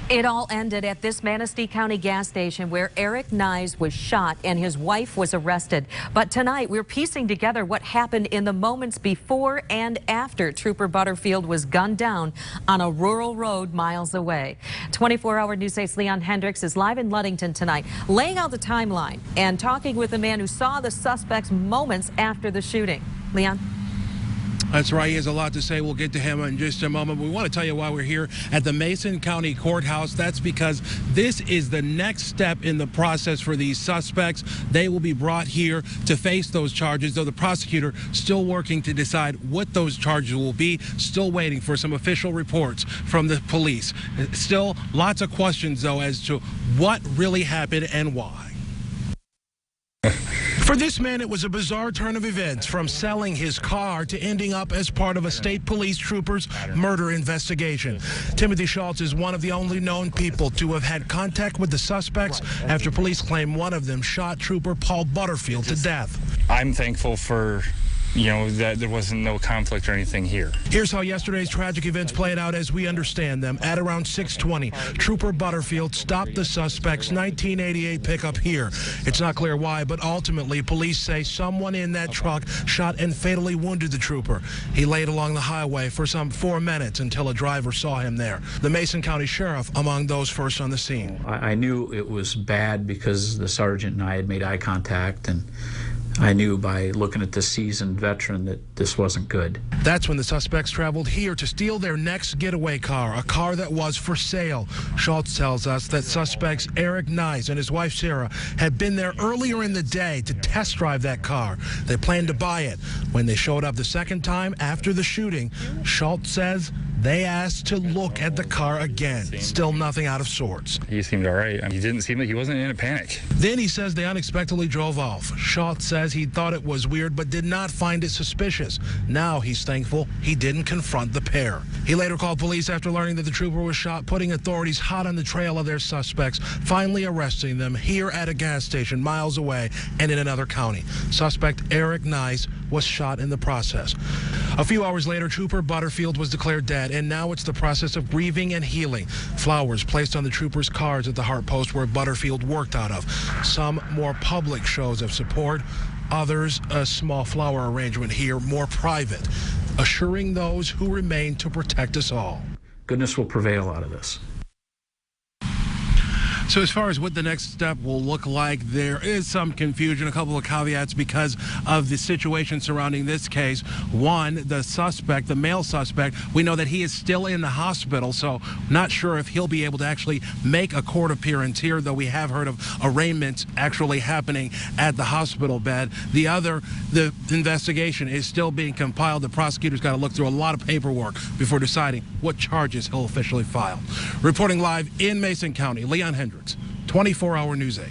It all ended at this Manistee County gas station where Eric Knysz was shot and his wife was arrested. But tonight we're piecing together what happened in the moments before and after Trooper Butterfield was gunned down on a rural road miles away. 24-hour News 8's Leon Hendricks is live in Ludington tonight, laying out the timeline and talking with the man who saw the suspect's moments after the shooting. Leon? That's right. He has a lot to say. We'll get to him in just a moment. We want to tell you why we're here at the Mason County Courthouse. That's because this is the next step in the process for these suspects. They will be brought here to face those charges, though the prosecutor still working to decide what those charges will be. Still waiting for some official reports from the police. Still lots of questions, though, as to what really happened and why. For this man, it was a bizarre turn of events, from selling his car to ending up as part of a state police trooper's murder investigation. Timothy Schultz is one of the only known people to have had contact with the suspects after police claim one of them shot Trooper Paul Butterfield to death. I'm thankful for, that there wasn't no conflict or anything here. Here's how yesterday's tragic events played out as we understand them. At around 6:20, Trooper Butterfield stopped the suspect's 1988 pickup here. It's not clear why, but ultimately police say someone in that truck shot and fatally wounded the trooper. He laid along the highway for some 4 minutes until a driver saw him there. The Mason County Sheriff among those first on the scene. I knew it was bad because the sergeant and I had made eye contact, and I knew by looking at this seasoned veteran that this wasn't good. That's when the suspects traveled here to steal their next getaway car, a car that was for sale. Schultz tells us that suspects Eric Knysz and his wife Sarah had been there earlier in the day to test drive that car. They planned to buy it. When they showed up the second time after the shooting, Schultz says they asked to look at the car again. Still nothing out of sorts. He seemed all right. He didn't seem like he wasn't in a panic. Then he says they unexpectedly drove off. Schultz says he thought it was weird but did not find it suspicious. Now he's thankful he didn't confront the pair. He later called police after learning that the trooper was shot, putting authorities hot on the trail of their suspects, finally arresting them here at a gas station miles away and in another county. Suspect Eric Knysz was shot in the process. A few hours later, Trooper Butterfield was declared dead, and now it's the process of grieving and healing. Flowers placed on the trooper's cars at the Heart Post where Butterfield worked out of. Some more public shows of support, others a small flower arrangement here, more private, assuring those who remain to protect us all. Goodness will prevail out of this. So as far as what the next step will look like, there is some confusion, a couple of caveats because of the situation surrounding this case. One, the suspect, the male suspect, we know that he is still in the hospital, so not sure if he'll be able to actually make a court appearance here, though we have heard of arraignments actually happening at the hospital bed. The other, the investigation is still being compiled. The prosecutor's got to look through a lot of paperwork before deciding what charges he'll officially file. Reporting live in Mason County, Leon Hendricks, 24-hour News 8.